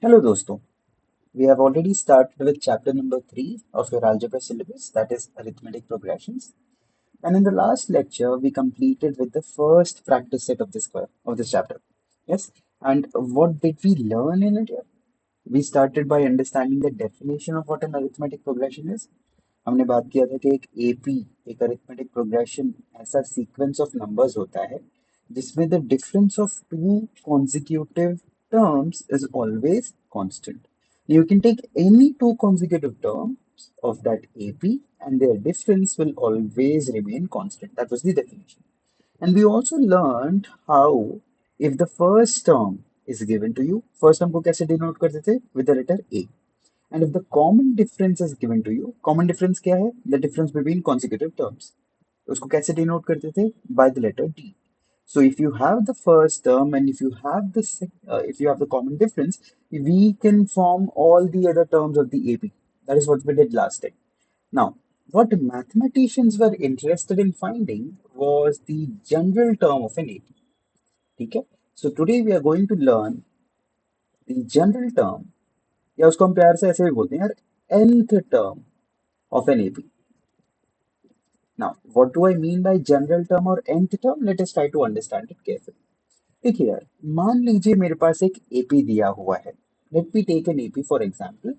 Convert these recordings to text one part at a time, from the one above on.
Hello दोस्तों, we have already started with chapter number 3 of your algebra syllabus, that is arithmetic progressions. And in the last lecture, we completed with the first practice set of this chapter. Yes, and what did we learn in it here? We started by understanding the definition of what an arithmetic progression is. हमने बात किया था कि एक AP एक arithmetic progression ऐसा sequence of numbers होता है जिसमें the difference of two consecutive terms is always constant. You can take any two consecutive terms of that AP and their difference will always remain constant. That was the definition. And we also learned how if the first term is given to you, first term को कैसे denote करते थे? With the letter A. And if the common difference is given to you, common difference क्या है? The difference between consecutive terms. उसको कैसे denote करते थे? By the letter D. So if you have the first term and if you have the common difference, we can form all the other terms of the AP. That is what we did last time. Now, what mathematicians were interested in finding was the general term of an AP. ठीक है? So today we are going to learn the general term, या उसको हम प्यार से ऐसे भी बोलते हैं यार, nth term of an AP. Now, what do I mean by general term or nth term? Let us try to understand it carefully. देखिए यार, मान लीजिए मेरे पास एक एपी दिया हुआ है. Let me take an AP for example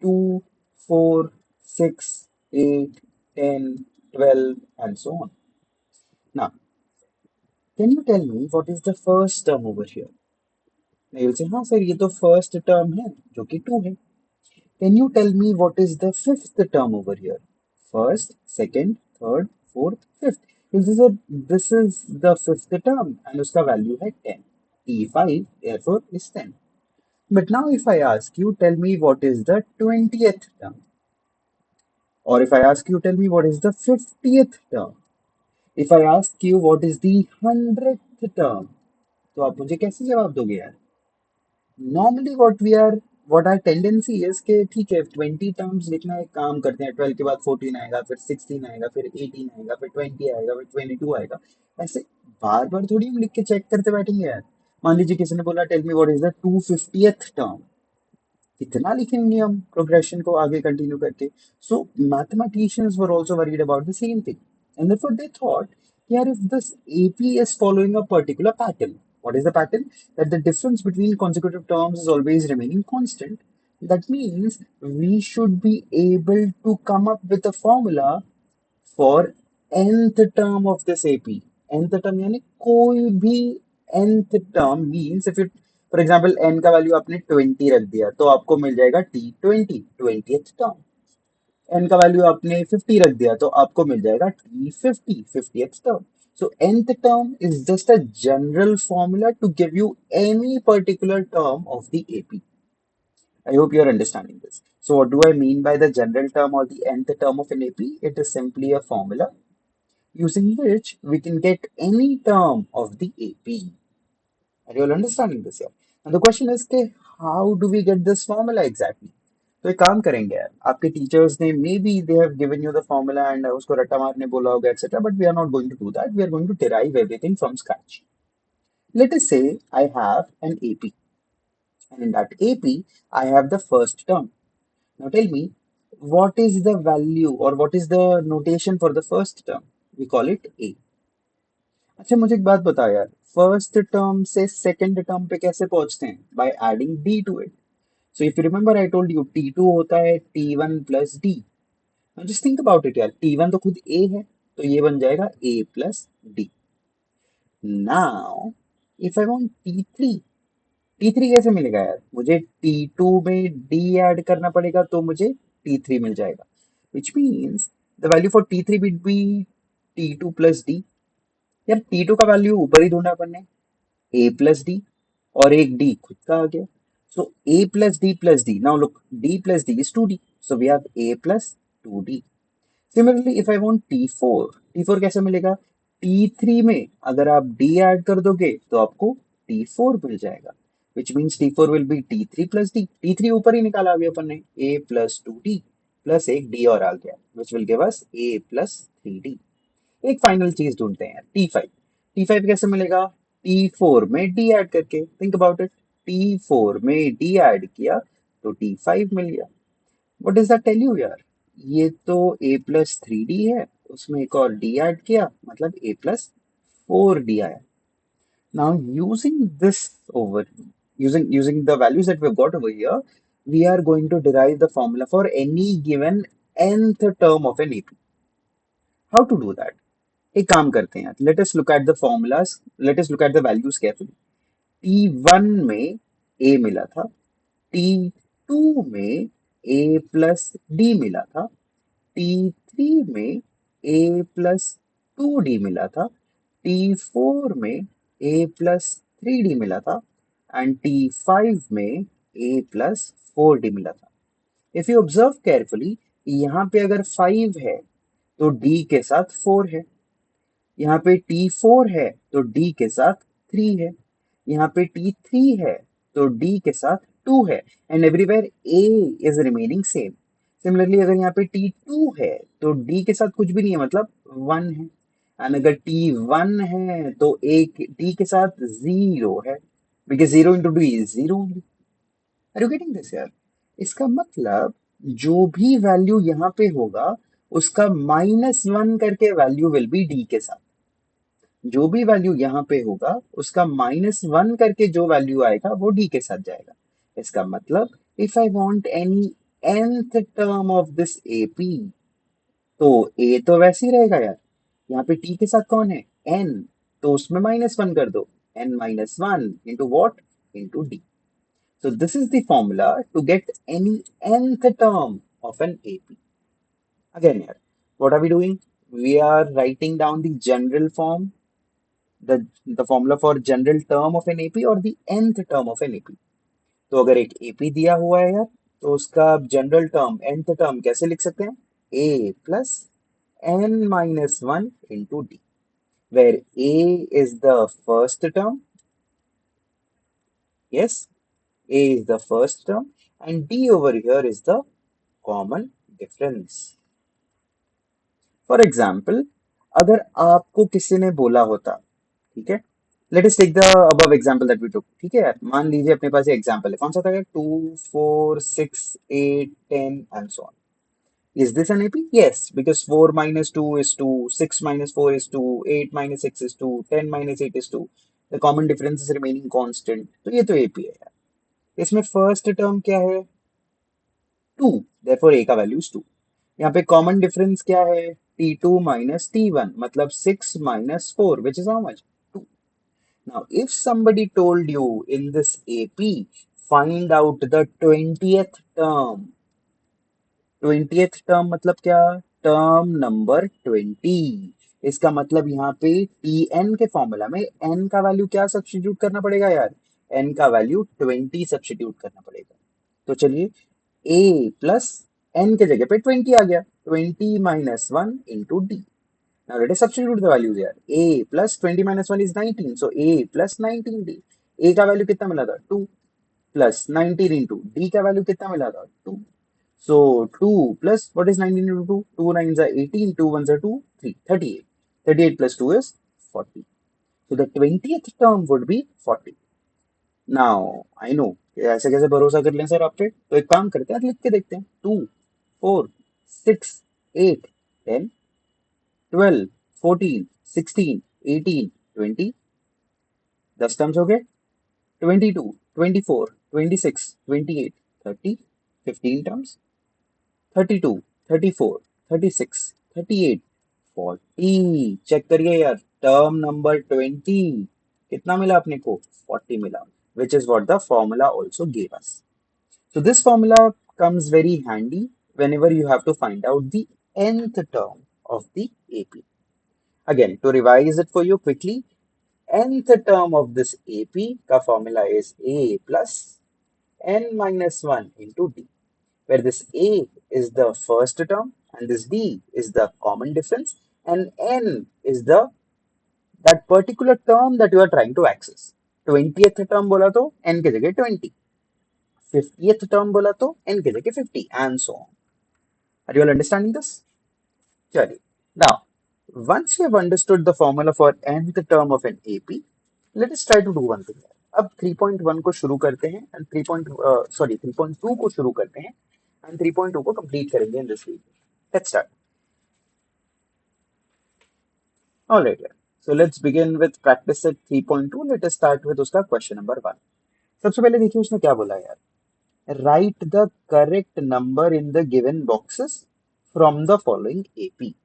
2, 4, 6, 8, 10, 12 and so on. Now, can you tell me what is the first term over here? Now you'll say, हाँ सर ये तो फर्स्ट टर्म है जो कि 2 है. Can you tell me what is the fifth term over here? First, second, third, fourth, fifth. This is the fifth term and उसका value है 10. T5 therefore is 10. But now if I ask you, tell me what is the 20th term. Or if I ask you, tell me what is the 50th term. If I ask you what is the 100th term, तो आप मुझे कैसे जवाब दोगे यार? Normally what are tendency is कि ठीक है 20 टर्म्स लिखना एक काम करते हैं, 12 के बाद 14 आएगा, फिर 16 आएगा, फिर 18 आएगा, फिर 20 आएगा, फिर 22 आएगा. ऐसे बार बार थोड़ी हम लिख के चेक करते बैठेंगे यार. मान लीजिए किसी ने बोला tell me what is the 250th term. कितना लिखेंगे हम प्रोग्रेशन को आगे कंटिन्यू करके? So mathematicians were also worried about the same thing and therefore they thought यार if this AP is following a particular pattern, what is the pattern? That the difference between consecutive terms is always remaining constant. That means we should be able to come up with a formula for nth term of this AP. nth term यानी कोई भी nth term means if it, for example, n का value आपने 20 रख दिया तो आपको मिल जाएगा T20, 20th term. n का वैल्यू आपने 50 रख दिया तो आपको मिल जाएगा T50, 50th term. So nth term is just a general formula to give you any particular term of the AP. I hope you are understanding this. So what do I mean by the general term or the nth term of an AP? It is simply a formula using which we can get any term of the AP. Are you all understanding this here? And the question is कि how do we get this formula exactly? तो एक काम करेंगे यार, आपके teachers ने maybe they have given you the formula and उसको रट्टा मारने बोला होगा etcetera, but we are not going to do that. We are going to derive everything from scratch. Let us say I have an AP, and in that AP I have the first term. Now tell me, what is the value or what is the notation for the first term? We call it A. अच्छा मुझे एक बात बताओ यार, first term से second term पे कैसे पहुंचते हैं? By adding D to it. So if you remember I told you T2 होता है T1 plus D. Now just think about it यार, T1 तो खुद A है तो ये बन जाएगा A plus D. Now if I want T3, T3 कैसे मिलेगा यार? मुझे T2 में D ऐड करना पड़ेगा तो मुझे T3 मिल जाएगा, which means the value for T3 would be T2 plus D. यार T2 का वैल्यू ऊपर ही ढूंढा अपन ने, A plus D, और एक D खुद का आ गया. So A plus D plus D. Now look, D plus D is 2D. So we have A plus 2D. Similarly, if I want T4, T4 कैसे मिलेगा? T3 में अगर आप D ऐड कर दोगे तो आपको T4 मिल जाएगा, which means T4 will be T3 plus D. T3 ऊपर ही निकाला अभी अपन ने, A plus 2D plus एक D और आ गया, which will give us A plus 3D. एक फाइनल चीज ढूंढते हैं T5. T5 कैसे मिलेगा? T4 में D ऐड करके. Think about it. T4 में D ऐड किया तो T5 मिल गया। What does that tell you यार? ये तो A+3D है, उसमें एक और D ऐड किया मतलब A+4D आया। Now, using this over, using the values that we've got over here, we are going to derive the formula for any given nth term of an AP. How to do that? एक काम करते हैं, let us look at the formulas, let us look at the values carefully. T1 में A मिला था, T2 में A+D मिला था, T3 में A+2D मिला था, T4 में A+3D मिला था एंड T5 में A+4D मिला था। इफ यू ऑब्जर्व केयरफुली, यहाँ पे अगर 5 है तो D के साथ 4 है, यहाँ पे T4 है तो D के साथ 3 है, यहाँ पे T3 है तो D के साथ 2 है and everywhere A is remaining same. Similarly अगर यहाँ पे T2 है तो D के साथ कुछ भी नहीं है मतलब 1 है एंड अगर T1 है तो एक D के साथ 0 है because 0 into D is 0। Are you getting this यार? इसका मतलब जो भी वैल्यू यहाँ पे होगा उसका -1 करके वैल्यू विल बी D के साथ। जो भी वैल्यू यहाँ पे होगा उसका -1 करके जो वैल्यू आएगा वो D के साथ जाएगा। इसका मतलब if I want any nth term of this AP तो A तो वैसे ही रहेगा यार। यहाँ पे T के साथ कौन है? N, तो उसमें -1 कर दो, n-1 into what? Into D. So this is the formula to get any nth term of an AP. Again here, what are we doing? We are writing down the general form, the formula for general term of an AP or the nth term of an AP. तो अगर एक AP दिया हुआ है यार तो उसका general term nth term कैसे लिख सकते हैं? A plus n-1 into D, where A is the first term, yes, A is the first term and D over here is the common difference. For example, अगर आपको किसी ने बोला होता, ठीक है, let us take the above example that we took, ठीक है, मान लीजिए अपने पास ये एग्जाम्पल है, कौन सा था? 2, 4, 6, 8, 10 and so on. Is this an AP? Yes, because 4 minus 2 is 2, 6 minus 4 is 2, 8 minus 6 is 2, 10 minus 8 is 2. The common difference is remaining constant. तो ये तो AP है यार। इसमें फर्स्ट टर्म क्या है? 2, therefore A का वैल्यू इज 2। यहाँ पे कॉमन डिफरेंस क्या है? T2 minus T1 मतलब 6 minus 4 which is how much? 2. Now if somebody told you in this AP find out the 20th term, 20th term मतलब क्या? Term number 20। इसका मतलब यहाँ पे Tn के फॉर्मूला में n का वैल्यू क्या सब्स्टिट्यूट करना पड़ेगा यार? n का वैल्यू 20 सब्स्टिट्यूट करना पड़ेगा। तो चलिए a प्लस n के जगह पे 20 आ गया, 20-1 into D. Now let us substitute the values here. A plus 20 minus 1 is 19. So A plus 19D. A का वैल्यू कितना मिला था? 2 plus 19 into D का वैल्यू कितना मिला था? 2. So 2 plus what is 19 into 2? 2 nines are 18, 2 ones are 2, 3, 38. 38 plus 2 is 40. So the 20th term would be 40. Now I know ऐसे कैसे भरोसा कर लें सर आप पे? तो एक काम करते हैं, लिख के देखते हैं। 2, 4, 6, 8, 10, 12, 14, 16, 18, 20, 10 टर्म्स हो गए। 22, 24, 26, 28, 30, 15 टर्म्स। 32, 34, 36, 38, 40। चेक करिए यार, टर्म नंबर 20 कितना मिला अपने को? 40 मिला, which is what the formula also gave us. So this formula comes very handy whenever you have to find out the nth term of the AP. Again, to revise it for you quickly, nth term of this AP का formula is A plus n-1 into D, where this A is the first term and this D is the common difference and n is the that particular term that you are trying to access. 20th term बोला तो n के जगह 20, 50th term बोला तो n के जगह 50 and so on. Are you all understanding this? चलिए, now once you have understood the formula for nth term of an AP, let us try to do one thing. अब 3.1 को शुरू करते हैं एंड 3.2 को शुरू करते हैं एंड 3.2 को कंप्लीट करेंगे in this week. Let's start. Alright, so let's begin with practice set 3.2। Let us start with उसका क्वेश्चन नंबर 1। सबसे पहले देखिए उसने क्या बोला यार। Write the correct number in the given boxes from the following AP.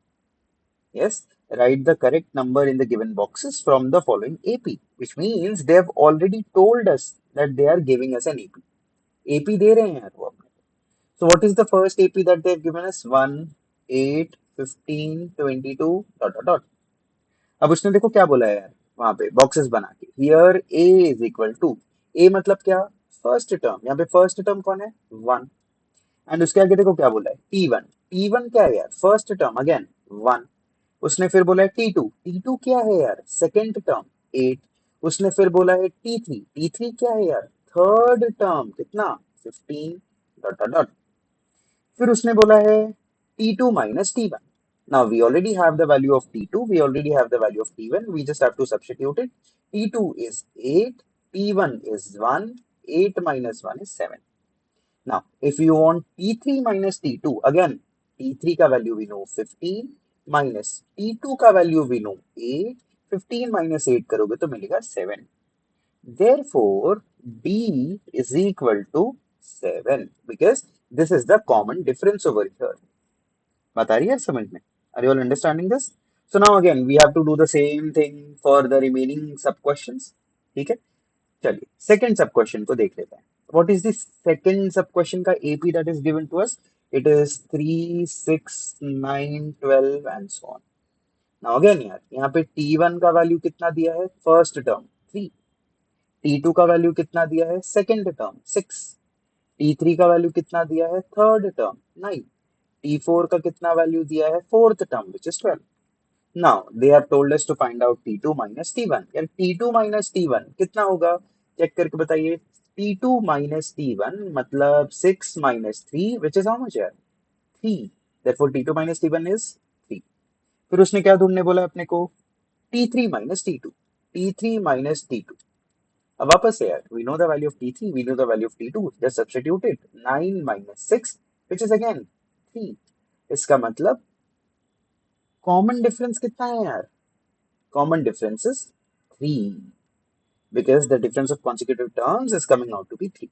Yes, write the correct number in the given boxes from the following AP, which means they have already told us that they are giving us an AP. AP दे रहे हैं यार वो अपने को। So what is the first AP that they have given us? 1, 8, 15, 22 dot dot dot. अब उसने देखो क्या बोला है यार, वहां पे बॉक्सेस बना के here A is equal to, A मतलब क्या, फर्स्ट टर्म। यहाँ पे फर्स्ट टर्म कौन है, 1। एंड उसके आगे देखो क्या बोला है, T1। T1 क्या है यार, फर्स्ट टर्म अगेन 1। उसने फिर बोला है T2। T2 क्या है यार, सेकेंड टर्म 8। उसने फिर बोला है T3। T3 क्या है यार, थर्ड टर्म कितना, 15 डॉट डॉट डॉट। फिर उसने बोला है T2 minus T1। Now we already have the value of T2, we already have the value of T1, we just have to substitute it. T2 is 8, T1 is 1, 8 minus 1 is 7. Now, if you want T3 minus T2, again, T3 का value we know 15 minus T2 का value we know 8, 15 minus 8 करोगे तो मिलेगा 7. Therefore, D is equal to 7 because this is the common difference over here. बात आ रही है समझ में? Are you all understanding this? So now again, we have to do the same thing for the remaining sub questions. ठीक है? चलिए second sub question को देख लेते हैं। What is this second sub question का AP that is given to us? इट इज 3, 6, 9, 12 and so on. Now again यार, यहाँ पे T1 का वैल्यू कितना दिया है, फर्स्ट टर्म 3। T2 का वैल्यू कितना दिया है, सेकंड टर्म 6। T3 का वैल्यू कितना दिया है, थर्ड टर्म 9। T4 का कितना वैल्यू दिया है, fourth term which is 12। Now they have told us to find out T2 minus T1. यार T2 minus T1 कितना होगा, चेक करके बताइए। T2 minus T1 मतलब 6 minus 3 which is how much यार, 3। Therefore T2 minus T1 is 3। फिर उसने क्या ढूंढने बोला अपने को, T3 minus T2। T3 minus T2। अब वापस से यार, we know the value of T3, we know the value of T2, just substitute it। 9 minus 6 which is again 3। इसका मतलब कॉमन डिफरेंस कितना है यार, common difference is 3 because the difference of consecutive terms is coming out to be 3.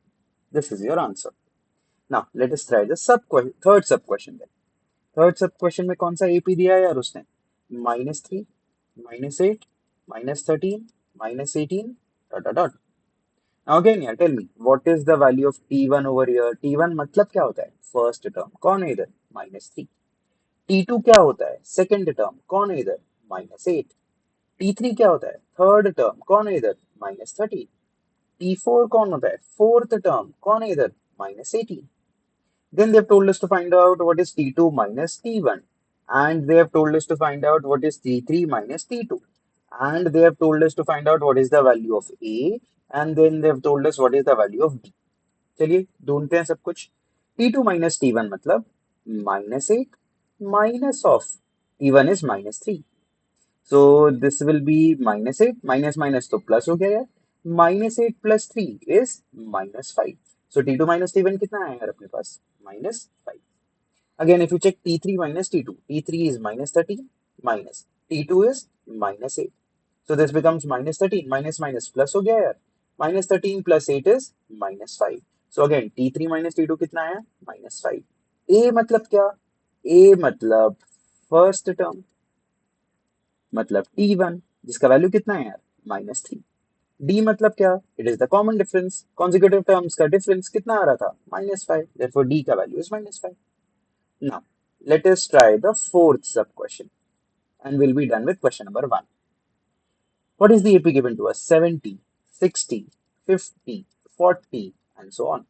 This is your answer. Now let us try the third sub question then. Third sub question में कौन सा AP दिया है यार उसने, -3, -8, -13, -18 dot dot dot. Now again यार tell me what is the value of T1 over here? T1 मतलब क्या होता है, फर्स्ट टर्म कौन है इधर, -3। T2 क्या होता है, सेकेंड टर्म कौन है इधर, -8। T3 क्या होता है, थर्ड टर्म कौन है इधर, -13। T4 कौन होता है, फोर्थ टर्म कौन है इधर, -18। Then they have told us to find out what is T2 minus T1, and they have told us to find out what is T3 minus T2, and they have told us to find out what is the value of A, and then they have told us what is the value of B. चलिए ढूंढते हैं सब कुछ। T2 minus T1 मतलब -8 minus of T1 is -3। So this will be -8 minus minus तो plus हो गया यार, -8 plus 3 is -5। So T2 minus T1 कितना है यार अपने पास, -5। Again if you check T3 minus T2, T3 is -13 minus T2 is -8। So this becomes -13 minus minus plus हो गया यार, -13 plus 8 is -5। So again T3 minus T2 कितना है, -5। A मतलब क्या, A मतलब फर्स्ट टर्म मतलब T1 जिसका वैल्यू कितना है यार, -3। D मतलब क्या, it is the common difference, consecutive terms का डिफरेंस कितना आ रहा था, -5। देयरफॉर D का value is -5। Now let us try the fourth सब question and we'll be done with question number 1. What is the AP given to us? 70, 60, 50, 40 and so on.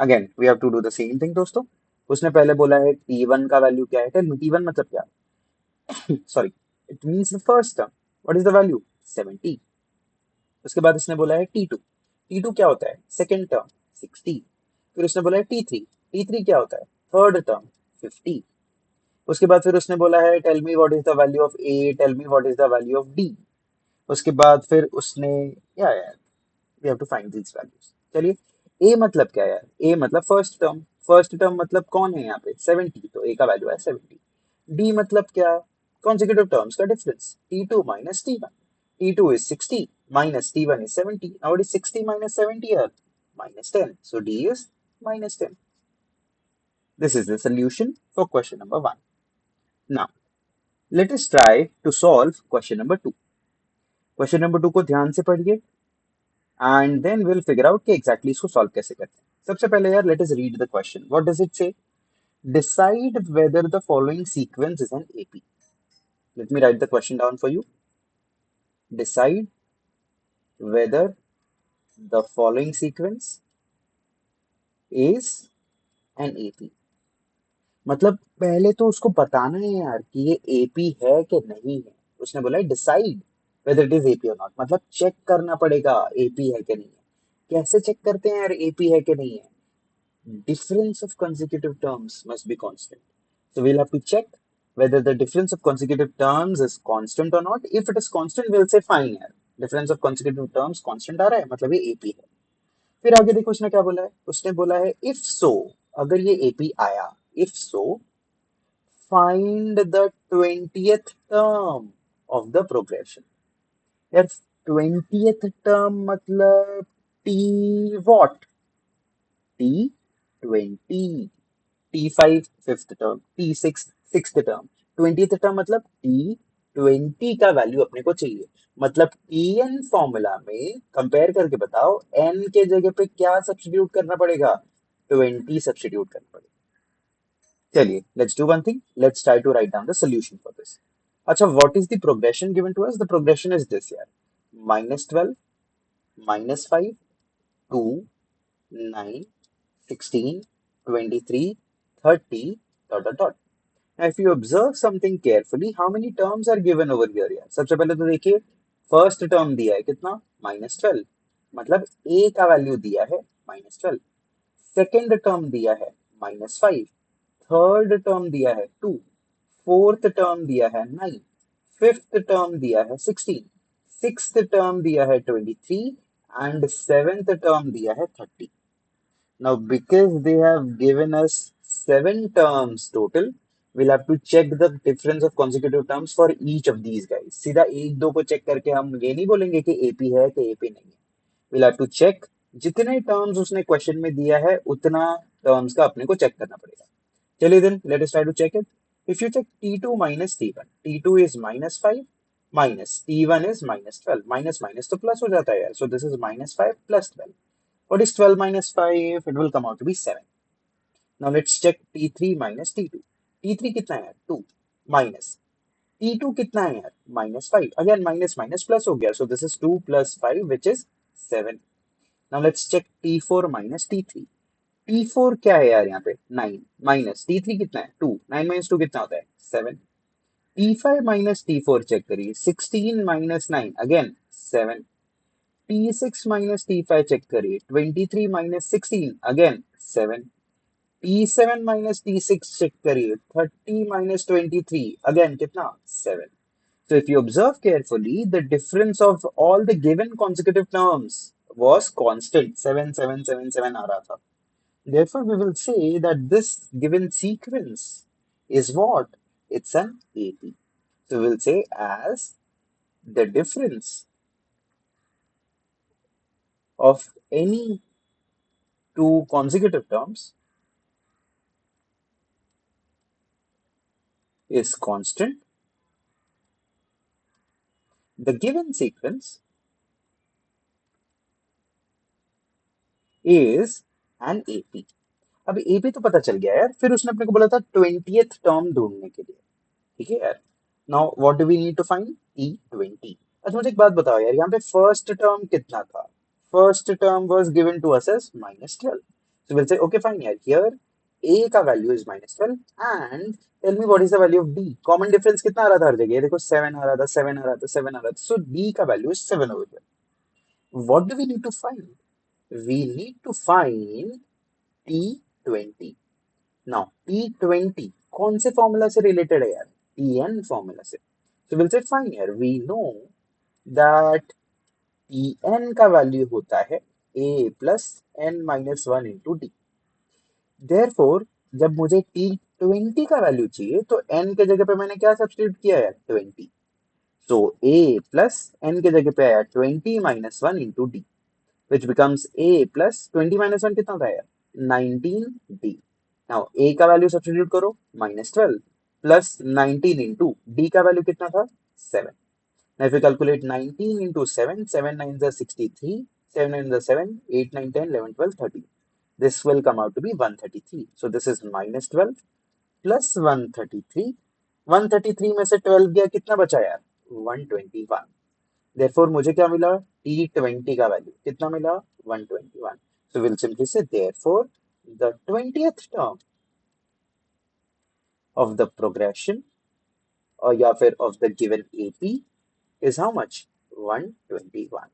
Again we have to do the same thing दोस्तों। उसने पहले बोला है T1 का value क्या है, T1 मतलब क्या, sorry, it means the first term. What is the value, 70। उसके बाद उसने बोला है T2। T2 क्या होता है, सेकेंड टर्म 60। फिर उसने बोला है T3। T3 क्या होता है, थर्ड टर्म 50। उसके बाद फिर उसने बोला है tell me what is the value of A, tell me what is the value of D. उसके बाद फिर उसने, या we have to find these values. चलिए, ए मतलब क्या है यार? ए मतलब फर्स्ट टर्म मतलब कौन है यहाँ पे? 70, तो ए का वैल्यू है 70। डी मतलब क्या? consecutive terms का difference, t2 minus t1, t2 is 60 minus t1 is 70. Now it is 60 minus 70 here, minus 10, so d is minus 10. This is the solution for question number 1. Now let us try to solve question number 2. Question number 2 को ध्यान से पढ़िए and then we'll figure out कि exactly इसको solve कैसे करते हैं। सबसे पहले यार let us read the question. What does it say? Decide whether the following sequence is an AP. Let me write the question down for you. Decide whether the following sequence is an AP. मतलब पहले तो उसको बताना है यार कि ये AP है कि नहीं है। उसने बोला है decide whether it is AP और नॉट, मतलब चेक करना पड़ेगा एपी है कि नहीं है। कैसे चेक करते हैं यार एपी है कि नहीं है? Difference of consecutive terms must be constant. So we'll have to check whether the difference of consecutive terms is constant or not. If it is constant, we'll say fine यार, difference of consecutive terms constant आ रहा है, मतलब ये AP है। फिर आगे देखो उसने क्या बोला है? उसने बोला है if so, अगर ये AP आया, if so, find the 20th term of the progression. यार 20th term मतलब T what? T20, T5 fifth term, T6 sixth term, 20th term मतलब T20 का वैल्यू अपने को चाहिए। मतलब Tn फॉर्मूला में कंपेयर करके बताओ n के जगह पे क्या सब्स्टिट्यूट करना पड़ेगा? 20 सब्स्टिट्यूट करना पड़ेगा। चलिए, let's do one thing, let's try to write down the solution for this. अच्छा, what is the progression given to us? The progression is this यार, -12, -5, 2, 9, 16, 23, 30, dot dot dot. Now, if you observe something carefully, how many terms are given over here यार? सबसे पहले तो देखिए, first term दिया है कितना? -12, मतलब a का वैल्यू दिया है -12। सेकेंड टर्म दिया है -5, थर्ड टर्म दिया है 2, फोर्थ टर्म दिया है 9, फिफ्थ टर्म दिया है 16, सिक्स्थ टर्म दिया है 23 एंड सेवेंथ टर्म दिया है 30। Now, because they have given us 7 terms total, we'll have to check the difference of consecutive terms for each of these guys. सीधा एक दो को चेक करके हम ये नहीं बोलेंगे कि एपी है कि एपी नहीं है। We'll have to check जितने टर्म्स उसने क्वेश्चन में दिया है उतना टर्म्स का अपने को चेक करना पड़ेगा। चलिए then let us try to check it. If you check t2 minus t1, t2 is -5 minus t1 is -12, minus minus तो प्लस हो जाता है यार, so this is -5 plus 12. What is 12 minus 5? It will come out to be 7. Now let's check T3 minus T2. T3 कितना है? 2 minus T2 कितना है यार? -5. Again minus minus plus हो गया. So this is 2 plus 5 which is 7. Now let's check T4 minus T3. T4 क्या है यार यहाँ पे? 9 minus T3 कितना है? 2. 9 minus 2 कितना होता है? 7. T5 minus T4 चेक करिए. 16 minus 9 again 7. T6 minus T5 check करिए. 23 minus 16 again 7. T7 minus T6 check करिए. 30 minus 23 again कितना? 7. So if you observe carefully, the difference of all the given consecutive terms was constant. 7, 7, 7, 7 आ रहा था. Therefore, we will say that this given sequence is what? It's an AP. So we'll say as the difference of any two consecutive terms is constant, the given sequence is an AP. अब AP तो पता चल गया यार, फिर उसने अपने को बोला था 20th टर्म ढूंढने के लिए। ठीक है यार। Now what do we need to find? T20। अच्छा मुझे एक बात बताओ यार, यहाँ पे फर्स्ट टर्म कितना था? First term was given to us as -12, so will say okay fine यार, हियर a का value is -12 and tell me what is the value of d। Common difference कितना आ रहा था हर जगह? ये देखो 7 आ रहा था, 7 आ रहा था, 7 आ रहा था, सो d का value is 7 over here. What do we need to find? We need to find T20। Now T20 कौन से फॉर्मूला से रिलेटेड है यार? Tn फॉर्मूला से। So we'll say fine here. We know that Tn का value होता है a plus n minus one into D. Therefore जब मुझे T20 का वैल्यू चाहिए तो n के जगह पे मैंने क्या सब्स्टिट्यूट किया है, 20। सो a प्लस n के जगह पे आया 20 minus one into D, which becomes a plus 20 minus 1 कितना था यार, 19d। Now a का वैल्यू सब्स्टिट्यूट करो, -12 प्लस 19 इंटू d का वैल्यू कितना था, 7। Now if you calculate 19 into 7, 7 nines are 63, 7 nines are 7, 8, 9, 10, 11, 12, 13. This will come out to be 133. So this is -12 plus 133। 133 में से 12 गया, कितना बचा यार, 121। Therefore मुझे क्या मिला, T20 का वैल्यू कितना मिला, 121। So we'll simply say therefore the 20th term of the progression or या फिर of the given AP is how much, 121।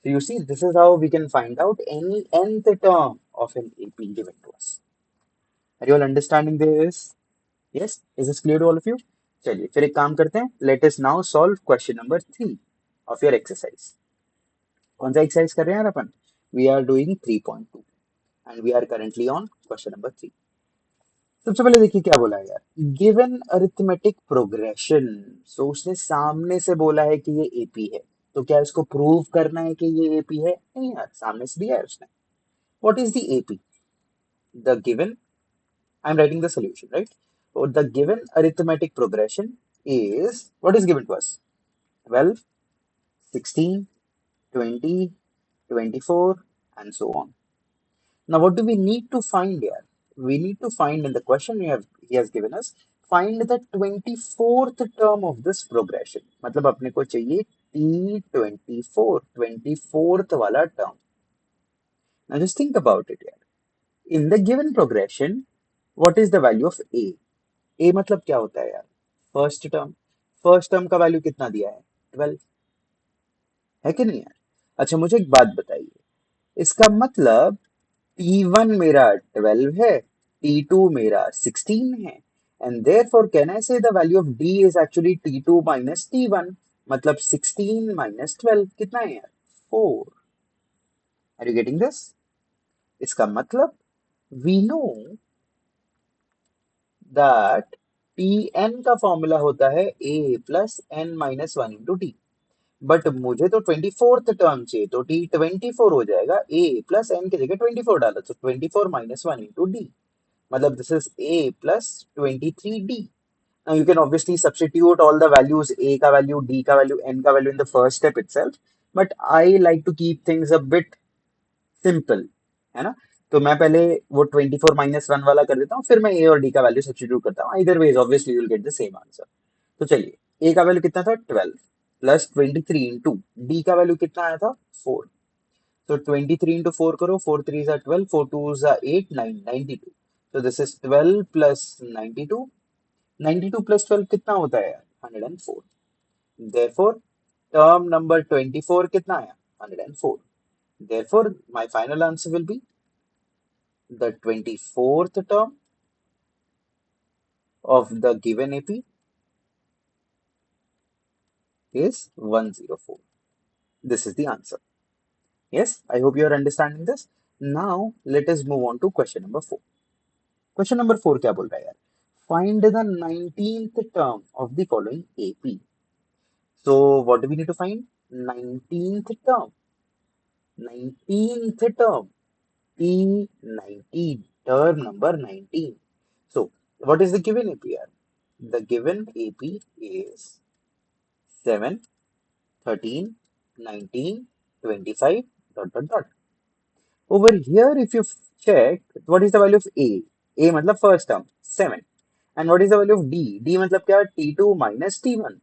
So you see, this is how we can find out any nth term of an AP given to us. Are you all understanding this? Yes, is this clear to all of you? चलिए फिर एक काम करते हैं, let us now solve question number 3 of your exercise। कौन सा exercise कर रहे हैं यार अपन, we are doing 3.2 and we are currently on question number 3। सबसे पहले देखिए क्या बोला है यार, गिवन अरिथमेटिक प्रोग्रेशन। सो उसने सामने से बोला है कि ये एपी है, तो क्या इसको प्रूव करना है कि ये एपी है, नहीं यार, सामने से दिया है उसने। What is the AP, the given, I am writing the solution right, और the given arithmetic progression is, what is given to us, 12, 16, 20, 24 and so on। Now, what do we need to find here? We need to find in the question he has given us, find the 24th term of this progression। मतलब अपने को चाहिए T24, 24th वाला term। Now just think about it here। In the given progression, what is the value of A? A मतलब क्या होता है यार, फर्स्ट टर्म। फर्स्ट टर्म का वैल्यू कितना दिया है, 12, है कि नहीं यार। अच्छा मुझे एक बात बताइए, इसका मतलब T1 मेरा 12 है, T2 मेरा 16 है, and therefore can I say the value of D is actually T2 minus T1। मतलब 16 minus 12 कितना है यार, 4। Are you getting this? इसका मतलब we know that Tn का फॉर्मूला होता है a plus n minus 1 into D। But मुझे तो 24th टर्म चाहिए, तो T24 हो जाएगा, a plus n की जगह 24 डाला, तो 24 minus 1 into D। मतलब this is a plus 23d। Now you can obviously substitute all the values, a का value, d का value, n का value in the first step itself, but I like to keep things a bit simple, है ना। तो मैं पहले वो 24 minus one वाला कर देता हूँ, फिर मैं a और d का वैल्यू सब्स्टिट्यूट करता हूँ। Either ways obviously you'll get the same answer। तो चलिए a का वैल्यू कितना था, 12 प्लस 23 इंटू d का वैल्यू कितना आया था, 4। So 23 into 4 करो, 4 3s are 12, 4 2s are 8, 9, 92। So this is 12 plus 92। 92 plus 12 कितना होता है यार, 104। Therefore term number 24 कितना आया, 104। Therefore my final answer will be the 24th term of the given AP is 104। This is the answer। Yes, I hope you are understanding this। Now let us move on to question number 4। Question number 4 क्या बोल रहा है यार, find the 19th term of the following AP. So what do we need to find, 19th term. 19th term, T19, term number 19। So what is the given AP यार, the given AP is 7, 13, 19, 25 dot dot dot। Over here, if you check, what is the value of A? A मतलब first term, 7। And what is the value of D? D मतलब क्या, T2 minus T1,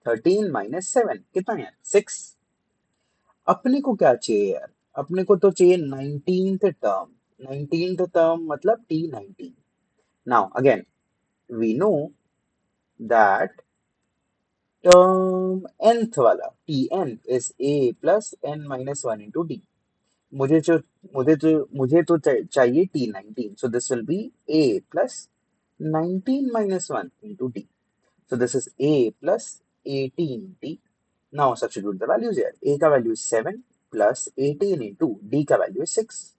13 minus 7 कितना है, 6। अपने को क्या चाहिए यार, अपने को तो चाहिए 19th टर्म। 19th टर्म मतलब T19। Now again, we know that term nth वाला Tn is A plus n minus 1 into D। मुझे जो मुझे तो चाहिए T19। So this will be A plus 19 minus 1 into D। So this is A plus 18D। Now substitute the values here. A का value is 7 plus 18 into D का value is 6.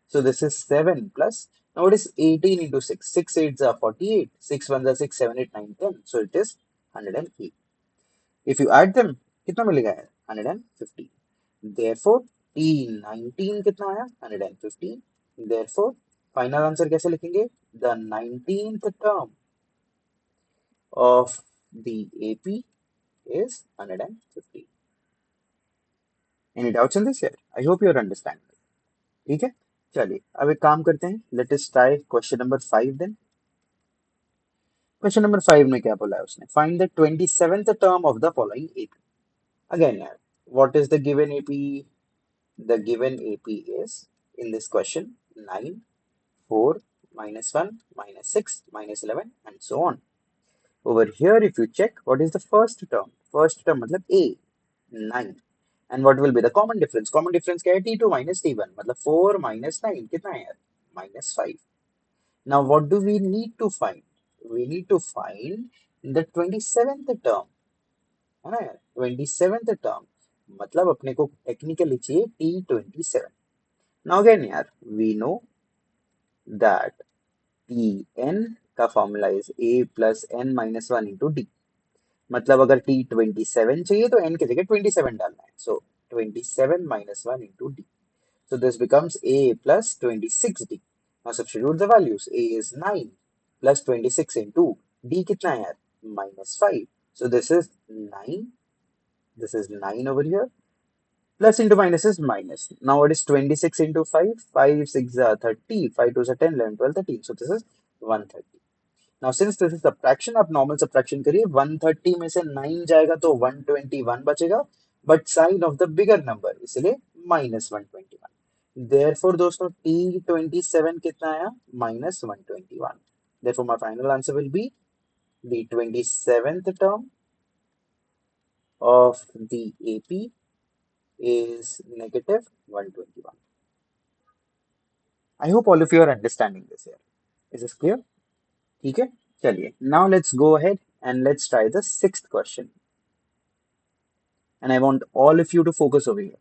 So this is 7 plus, now it is 18 into 6. 6 8s are 48. 6 1s are 6, 7, 8, 9, 10. So it is 108. If you add them, कितना मिलेगा यार? 150. Therefore, T19 कितना आया? 150. Therefore, final answer कैसे लिखेंगे? The 19th term of the AP is 150. Any doubts in this here? I hope you are understanding. ठीक है, चलिए अब एक काम करते हैं. Let us try question number 5 then. Question number 5 में क्या बोला है उसने? Find the 27th term of the following AP. Again, यार, what is the given AP? The given AP is, in this question, 9, 4, minus 1, minus 6, minus 11, and so on. Over here, if you check, what is the first term? First term मतलब A, 9. And what will be the common difference? Common difference क्या है? T2 minus T1 मतलब 4 minus 9 कितना है यार? Minus 5. Now, what do we need to find? We need to find the 27th term. है ना यार? 27th term मतलब अपने को टेक्निकली चाहिए T27. Now again यार, we know that Tn का formula is A plus n minus 1 into D. मतलब अगर T27 चाहिए तो n की जगह 27 डालना है. So 27 minus 1 into D. So this becomes A plus 26D. Now substitute the values. A is 9 plus 26 into D कितना है यार? Minus 5. So this is 9. This is 9 over here. Plus into minus is minus. Now it is 26 into 5. 5 6 are 30. 5 2 are 10, 11, 12, 13. So this is 130. Now since this is subtraction, आप normal subtraction करिए. 130 में से 9 जाएगा तो 121 बचेगा. But sign of the bigger number, इसलिए minus 121. Therefore दोस्तों T27 कितना आया? Minus 121. Therefore my final answer will be the 27th term of the AP is negative 121. I hope all of you are understanding this here. Is this clear? ठीक है, चलिए. Now let's go ahead and let's try the sixth question. And I want all of you to focus over here.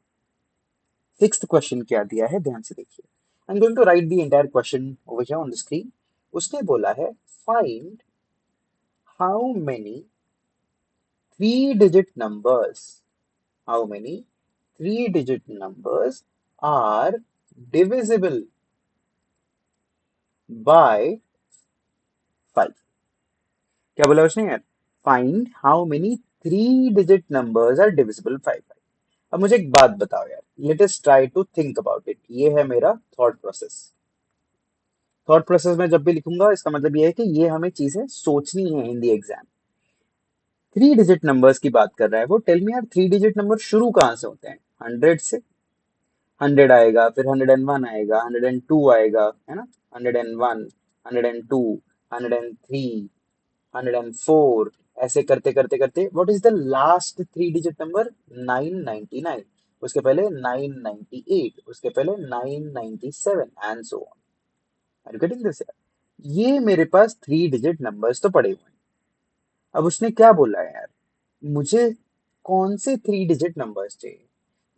Sixth question क्या दिया है ध्यान से देखिए. I'm going to write the entire question over here on the screen. उसने बोला है find how many three-digit numbers. How many three-digit numbers are divisible by 5. क्या बोला उसने यार? Find how many three-digit numbers are divisible by 5. अब मुझे एक बात बताओ यार. Let us try to think about it. ये है मेरा thought process. Thought process में जब भी लिखूंगा इसका मतलब ये है कि ये हमें चीजें सोचनी है in the exam. Three digit numbers की बात कर रहा है वो. टेल मी यार, थ्री डिजिट नंबर शुरू कहाँ से होते हैं? 100 से. 100 आएगा, फिर 101 आएगा, 102 आएगा, है ना? 101, 102, 103, 104, ऐसे करते करते करते what is the last three digit number? 999. उसके पहले 998, उसके पहले 997 and so on. Are you getting this? ये मेरे पास थ्री डिजिट नंबर्स तो पड़े हुए हैं. अब उसने क्या बोला है यार? मुझे कौन से थ्री डिजिट नंबर्स चाहिए?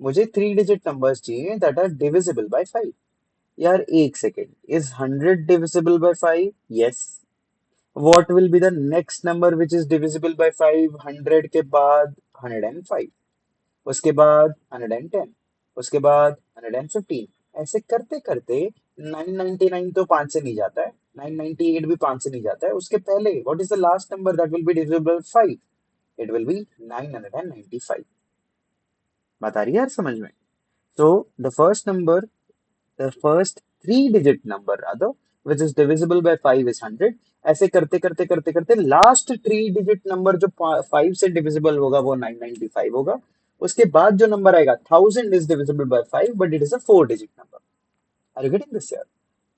मुझे थ्री डिजिट नंबर्स चाहिए दैट आर डिविजिबल बाय 5. यार एक second, is 100 divisible by 5? Yes. What will be the next number which is divisible by 5? 100 के बाद 105, उसके बाद 110, उसके बाद 115. ऐसे करते करते 999 तो 5 से नहीं जाता है, 998 भी 5 से नहीं जाता है. उसके पहले what is the last number that will be divisible by 5? It will be 995. बात आ रही है यार समझ में? So the first number, the first three-digit number rather, which is divisible by 5 is 100. ऐसे करते करते करते करते लास्ट थ्री डिजिट नंबर जो 5 से डिविजिबल होगा वो 995 होगा. उसके बाद जो नंबर आएगा 1000 is divisible by 5 but it is a four digit number. Are you getting this यार?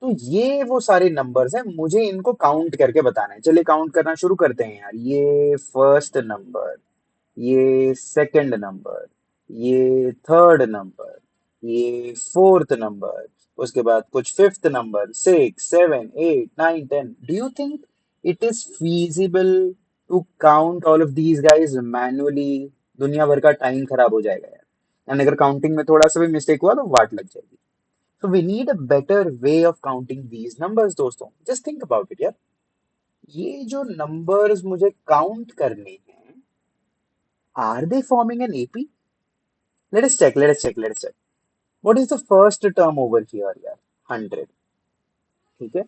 तो ये वो सारे नंबर्स हैं, मुझे इनको काउंट करके बताना है. चलिए काउंट करना शुरू करते हैं यार. ये फर्स्ट नंबर, ये सेकंड नंबर, ये थर्ड नंबर, ये फोर्थ नंबर, उसके बाद कुछ fifth number, 6 7 8 9 10. Do you think it is feasible to count all of these guys manually? दुनिया भर का टाइम खराब हो जाएगा यार। एंड अगर काउंटिंग में थोड़ा सा भी मिस्टेक हुआ तो वाट लग जाएगी। So we need a better way of counting these numbers दोस्तों। Just think about it यार। ये जो numbers मुझे count करने हैं, are they forming an AP? Let us check, let us check, let us check. What is the first term over here यार? 100, ठीक है।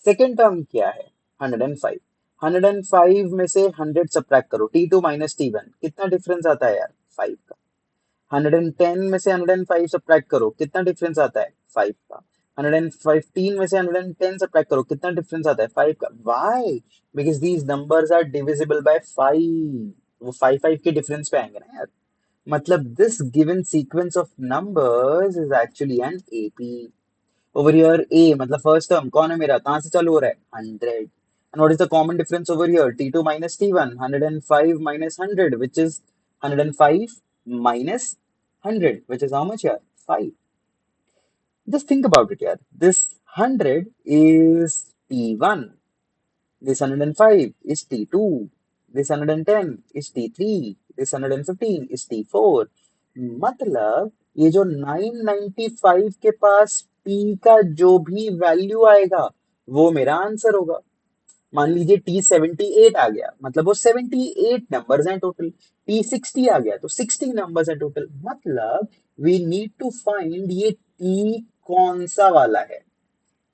सेकेंड टर्म क्या है? 105। 105 में से 100 सब्ट्रैक्ट करो, T2 माइनस T1, कितना डिफरेंस आता है यार? 5 का। 110 में से 105 सब्ट्रैक्ट करो, कितना डिफरेंस आता है? 5 का। 115 में से 110 सब्ट्रैक्ट करो, कितना डिफरेंस आता है? 5 का। Why? Because these numbers are divisible by 5। वो 5 5 के डिफरेंस पे आएंगे ना यार। मतलब this given sequence of numbers is actually an AP. Over here a मतलब फर्स्ट टर्म कौन है मेरा, कहां से चालू हो रहा है? 100। And what is the common difference over here? T2 minus T1, 105 minus 100, which is 105 minus 100, which is how much here? 5. Just think about it here. This 100 is T1. This 105 is T2. This 110 is T3. This 115 is T4. मतलब ये जो 995 के पास P का जो भी value आएगा वो मेरा आंसर होगा। मान लीजिए T78 आ गया, मतलब वो 78 नंबर्स हैं टोटल। T60 आ गया तो 60 नंबर्स हैं टोटल। मतलब वी नीड टू फाइंड ये T कौन सा वाला है।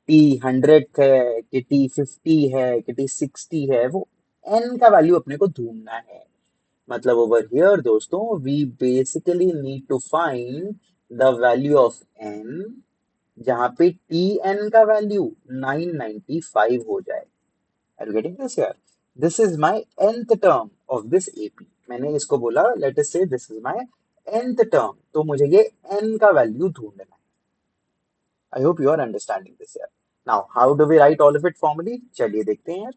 T100 है कि T50 है कि T60 है, वो n का वैल्यू अपने को ढूंढना है। मतलब ओवर हियर दोस्तों we basically need to find the value of n, जहां पे Tn का वैल्यू 995 हो जाए। Are you getting this here? This is my nth term of this AP। मैंने इसको बोला let us say this is my nth term, तो मुझे ये n का वैल्यू ढूंढना है। I hope you are understanding this here. Now, how do we write all of it formally? चलिए देखते हैं यार।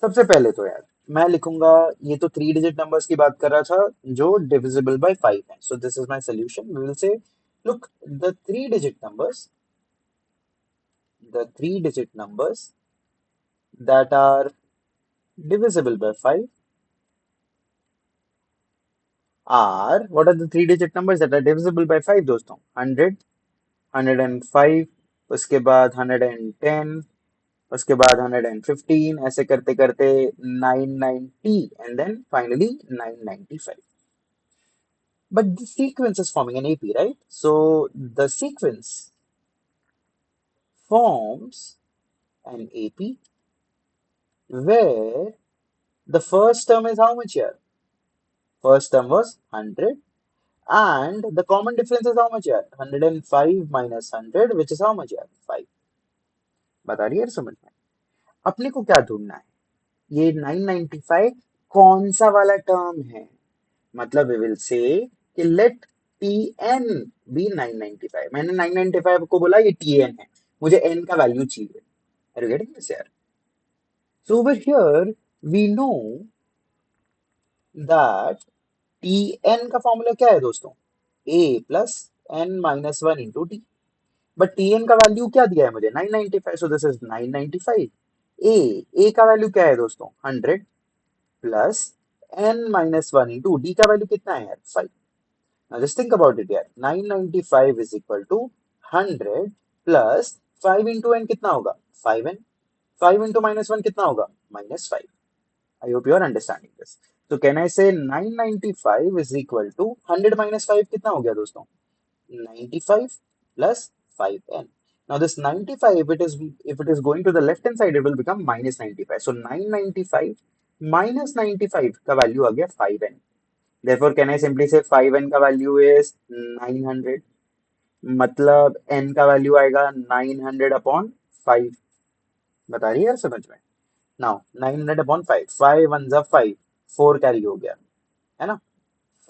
सबसे पहले तो यार मैं लिखूंगा, ये तो 3 डिजिट नंबर्स की बात कर रहा था जो डिविजिबल बाय 5 है। So this is my solution. We will say look, the 3 digit numbers that are divisible by 5 are, what are the 3 digit numbers that are divisible by 5 दोस्तों? 100, 105, उसके बाद 110, उसके बाद 115, ऐसे करते करते 990 and then finally 995। But the sequence is forming an AP, right? So the sequence forms an AP where the first term is how much here? First term was 100 and the common difference is how much here? 105 minus 100, which is how much here? 5। बता रही है समझ में? अपने को क्या ढूंढना है? ये 995 कौन सा वाला टर्म है? मतलब वी विल से कि लेट Tn बी 995। मैंने 995 को बोला ये Tn है, मुझे n का वैल्यू चाहिए। Are you getting this here? So over here we know that Tn का फॉर्मूला क्या है दोस्तों? A plus n minus one into T. But Tn का वैल्यू क्या दिया है मुझे? 995। सो दिस इज 995। ए का वैल्यू क्या है दोस्तों? 100 plus n minus one into D का वैल्यू कितना है यार? 5। Now just think about it यार। 995 is equal to 100 plus 5 into n कितना होगा? 5n। 5 into minus 1 कितना होगा? Minus 5। I hope you are understanding this. So can I say 995 is equal to 100 minus 5 कितना हो गया दोस्तों? 95 plus 5n। Now this 95, if it is going to the left hand side, it will become minus 95। So 995 minus 95 का value आ गया 5n। Therefore, can I simply say 5n का value is 900? मतलब n का value आएगा 900 upon 5। बता रही है यार समझ में? नाउ 900 अपॉन 5, 5 वन जा 5, 4 कैरी हो गया, है ना?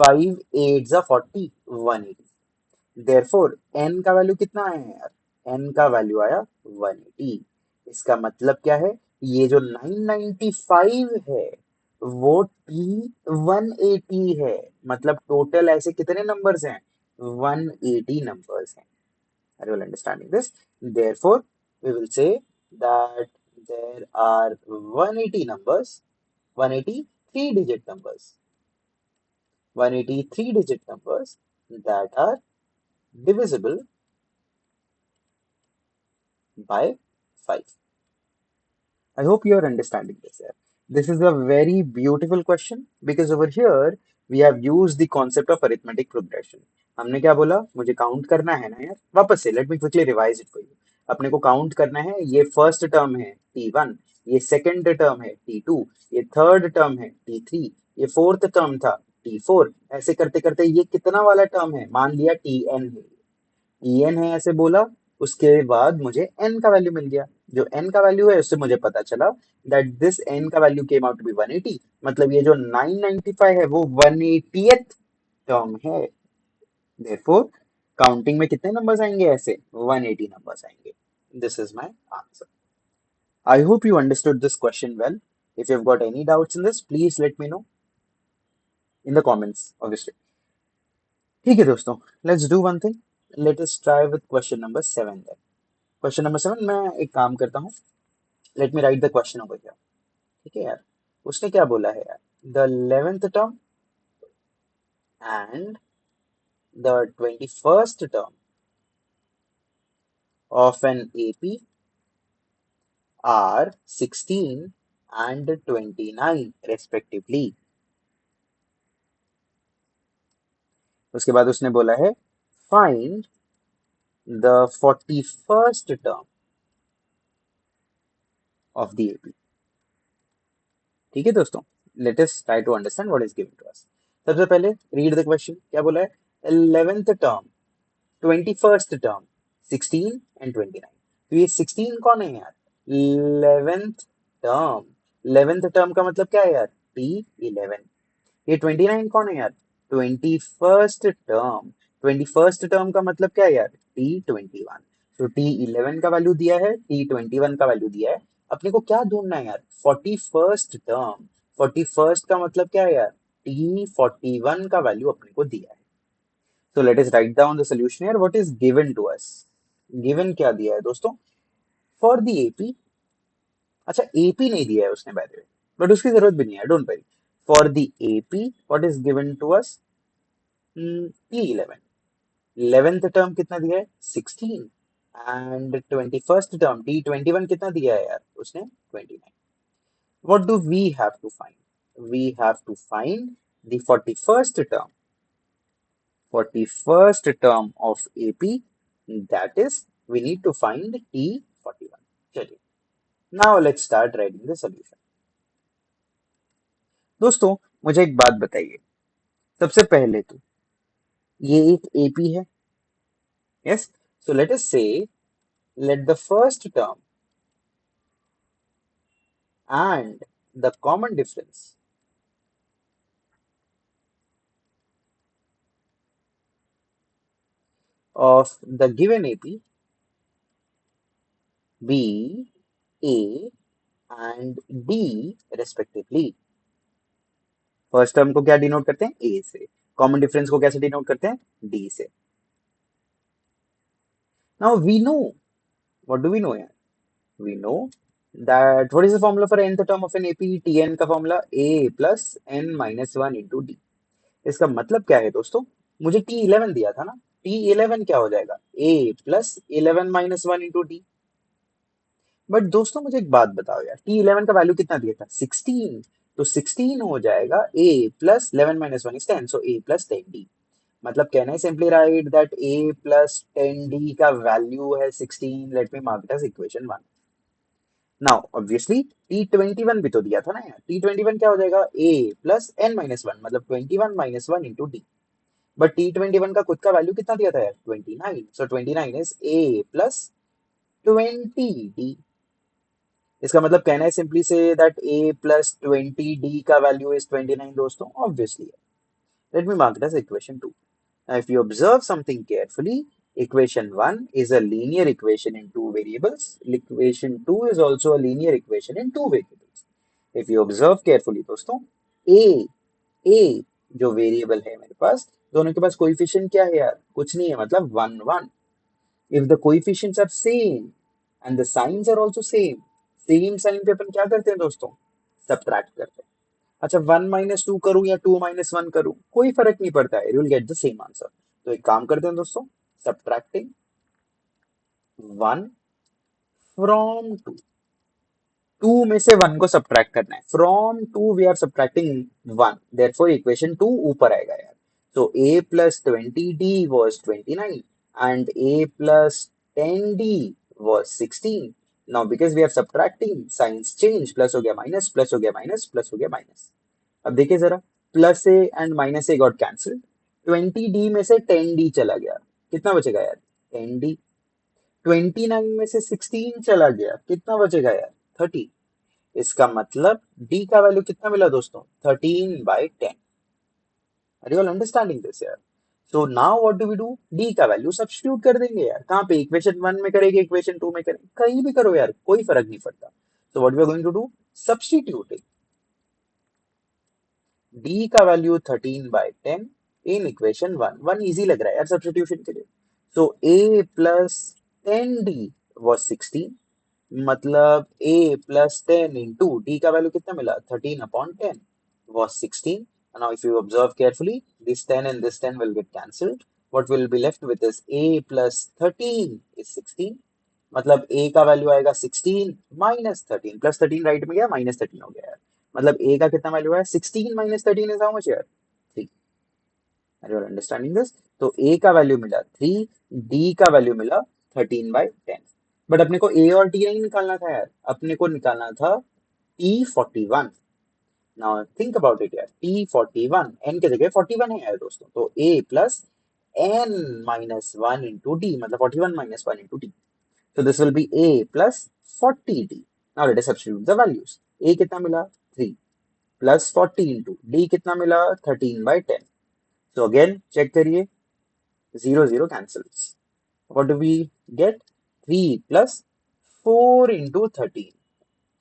5 8 जा 40, 180। देयरफॉर n का वैल्यू कितना आया है यार? n का वैल्यू आया 180। इसका मतलब क्या है? ये जो 995 है वो T 180 है। मतलब टोटल ऐसे कितने नंबर्स हैं? 180 numbers हैं। Are you all understanding this? Therefore, we will say that there are 180 numbers, 180 3 digit numbers 180 3-digit numbers that are divisible by 5. I hope you are understanding this here. This is a very beautiful question because over here we have used the concept of arithmetic progression. हमने क्या बोला? मुझे count करना है ना यार. वापस से let me quickly revise it for you. अपने को काउंट करना है. ये फर्स्ट टर्म है T1, ये सेकंड टर्म है T2, ये थर्ड टर्म है T3, ये फोर्थ टर्म था T4. ऐसे करते करते ये कितना वाला टर्म है? मान लिया Tn है. En है ऐसे बोला. उसके बाद मुझे n का वैल्यू मिल गया. जो n का वैल्यू है उससे मुझे पता चला दैट दिस n का value came out to be 180. मतलब ये जो 995 है वो 180th टर्म है. देयरफॉर काउंटिंग में कितने नंबर्स आएंगे? ऐसे 180 नंबर्स आएंगे. This is my answer. I hope you understood this question well. If you have got any doubts in this please let me know in the comments obviously. ठीक है दोस्तों, let's do one thing. Let us try with question number 7 then. Question number 7 मैं एक काम करता हूँ. Let me write the question over here. ठीक है यार. उसने क्या बोला है यार? The 11th term and the 21st term of an AP are 16 and 29 respectively. उसके बाद उसने बोला है find the 41st term of the AP. ठीक है दोस्तों, let us try to understand what is given to us. सबसे पहले रीड द क्वेश्चन. क्या बोला है? 11th term, 21st term, 16 and 29. तो ये 16 कौन है यार? 11th term. 11th टर्म का मतलब क्या है यार? T11. ये 29 कौन है यार? 21st term. 21st टर्म का मतलब क्या है यार? T21. तो T11 का वैल्यू दिया है, T21 का वैल्यू दिया है. अपने को क्या ढूंढना है यार? 41st term. 41st का मतलब क्या है यार? T41 का वैल्यू अपने को दिया है. So let us write down the solution here. What is given to us? Given क्या दिया है दोस्तों? For the AP. अच्छा, AP नहीं दिया है उसने by the way. बट उसकी जरूरत भी नहीं है, don't worry. For the AP, what is given to us? T11. 11th term कितना दिया है? 16. एंड 21st टर्म T21 कितना दिया है यार? उसने 29. What do we have to find? We have to find the 41st term. 41st term of AP, that is, we need to find T41. चलिए, now let's start writing the solution. दोस्तों, मुझे एक बात बताइए. सबसे पहले तो ये एक AP है. Yes, so let us say let the first term and the common difference of the given AP be A and D respectively. First term को क्या डिनोट करते हैं? ए से. कॉमन डिफरेंस को कैसे डिनोट करते हैं? डी से. Now we know, what do we know यार? We know that what is the formula for nth term of an AP? TN का formula a plus n minus one into d. इसका मतलब क्या है दोस्तों? मुझे T11 दिया था ना. T11 क्या हो जाएगा? A plus 11 minus one into d. But दोस्तों मुझे एक बात बताओ यार, T11 का वैल्यू कितना दिया था? 16. तो 16 हो जाएगा a plus 11 minus one is 10, so a plus 10d. मतलब can I simply write that a plus 10d का वैल्यू है 16. Let me mark it as equation 1. Now obviously T21 भी तो दिया था ना यार. T21 क्या हो जाएगा? a plus n minus one, मतलब 21 minus one into d. But T21 का खुद का वैल्यू कितना दिया था यार? 29. So 29 is a plus 20d. इसका मतलब can I simply say that a plus 20d का वैल्यू इज 29 दोस्तों? Obviously. Let me mark it as equation 2. Now, if you observe something carefully, equation 1 is a linear equation in two variables. Equation 2 is also a linear equation in two variables. If you observe carefully, दोस्तों, a जो variable है मेरे पास, दोनों के पास coefficient क्या है यार? कुछ नहीं है, मतलब 1 1. If the coefficients are same and the signs are also same, same sign पे अपन क्या करते हैं दोस्तों? सब्ट्रैक्ट करते हैं. अच्छा 1 - 2 करूं या 2 - 1 करूं, कोई फर्क नहीं पड़ता है, you will get the same answer. तो एक काम करते हैं दोस्तों, सब्ट्रैक्टिंग 1 फ्रॉम 2 में से 1 को सब्ट्रैक्ट करना है, from 2 we are subtracting 1, therefore equation 2 ऊपर आएगा यार। so a + 20d was 29 and a + 10d was 16। now because we are subtracting, signs change, plus हो गया माइनस, प्लस हो गया माइनस, प्लस हो गया माइनस। अब देखिए जरा, plus A and minus A got cancel, 20d में से 10d चला गया, कितना बचेगा यार, 10d। 29 में से 16 चला गया, कितना बचेगा यार, 30। इसका मतलब d का वैल्यू कितना मिला दोस्तों, 13/10। Are you all understanding this यार? So now what do we do, d का वैल्यू सब्स्टिट्यूट कर देंगे यार, कहाँ पे, इक्वेशन 1 में करेंगे, इक्वेशन 2 में करेंगे, कहीं भी करो यार, कोई फर्क नहीं पड़ता। So what we are going to do, substitute d का वैल्यू 13/10 इन इक्वेशन 1। 1 इजी लग रहा है यार सब्स्टिट्यूशन के लिए। सो a + 10d was 16, मतलब a + 10 into d का वैल्यू कितना मिला, 13/10 was 16। Now if you observe carefully, this 10 and this 10 will get cancelled, what will be left with is a + 13 is 16, मतलब a का वैल्यू आएगा 16 - 13, +13 राइट में गया, -13 हो गया यार। मतलब a का कितना वैल्यू है, 16 - 13 इज हाउ मच यार, 3। Are you understanding this? तो a का वैल्यू मिला 3, d का वैल्यू मिला 13/10। बट अपने को a और t नहीं निकालना था यार, अपने को निकालना था t41। Now think about it यार, t41 n की जगह 41 है यार दोस्तों, तो a + n - 1 into d, मतलब 41 - 1 into d। So this will be a plus 40d। Now let us substitute the values। a कितना मिला 3 plus 40 into d कितना मिला 13/10। So again check करिए, 0 0 cancels। What do we get, 3 plus 4 into 13।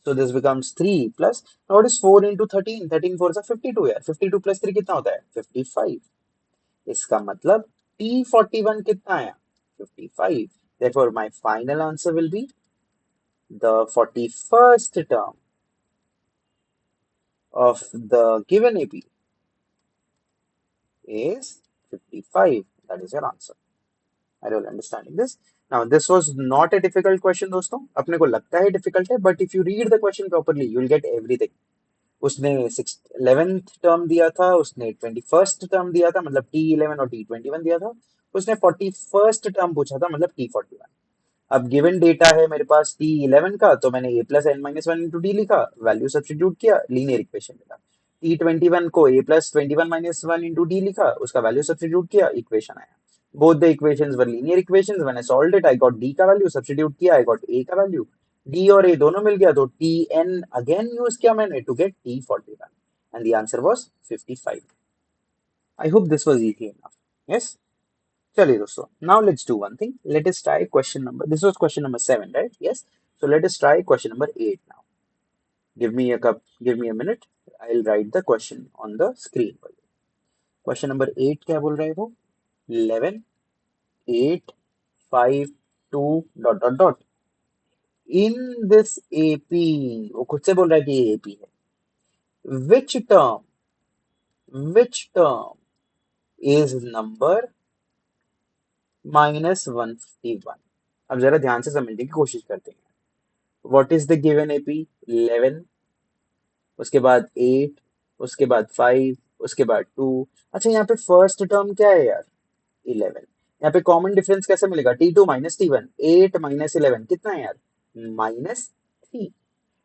So this becomes 3 plus, now what is 4 into 13, 13 4 is 52 यार, 52 plus 3 कितना होता है, 55। इसका मतलब t41 कितना आया, 55। Therefore my final answer will be the 41st term of the given AP is 55. That is your answer। Are you all understanding this? Now, this was not a difficult question, दोस्तों। अपने को लगता है difficult है, but if you read the question properly, you will get everything। उसने 11th term दिया था, उसने 21st टर्म दिया था, मतलब T11 और T21 दिया था, उसने 41st टर्म पूछा था, मतलब T41। अब गिवन डेटा है मेरे पास T11 का, तो मैंने a + n - 1 into d लिखा, वैल्यू सब्स्टिट्यूट किया, लीनियर इक्वेशन मिला। T21 को a + 21 - 1 into d लिखा, उसका वैल्यू सब्स्टिट्यूट किया, इक्वेशन आया। Both the equations were linear equations, when I solved it I got d का वैल्यू, सब्स्टिट्यूट किया आई गॉट a का वैल्यू। d और a दोनों मिल गया, तो Tn अगेन यूज किया मैंने to get T41 and the answer was 55। I hope this was easy enough. Yes, चलिए दोस्तों, now let's do one thing, let us try question number, this was question number 7 right, yes, so let us try question number 8 now। give me a minute, I'll write the question on the screen पर। question number 8 क्या बोल रहे हैं वो, 11 8 5 2 dot dot dot in this AP, वो खुद से बोल रहा है कि ये AP है, which term is number -151। अब जरा ध्यान से समझने की कोशिश करते हैं। What is the given AP, 11, उसके बाद 8, उसके बाद 5, उसके बाद 2। अच्छा यहाँ पे फर्स्ट टर्म क्या है यार, 11। यहाँ पे कॉमन डिफरेंस कैसे मिलेगा, T2 - T1, 8 - 11 कितना है यार, -3।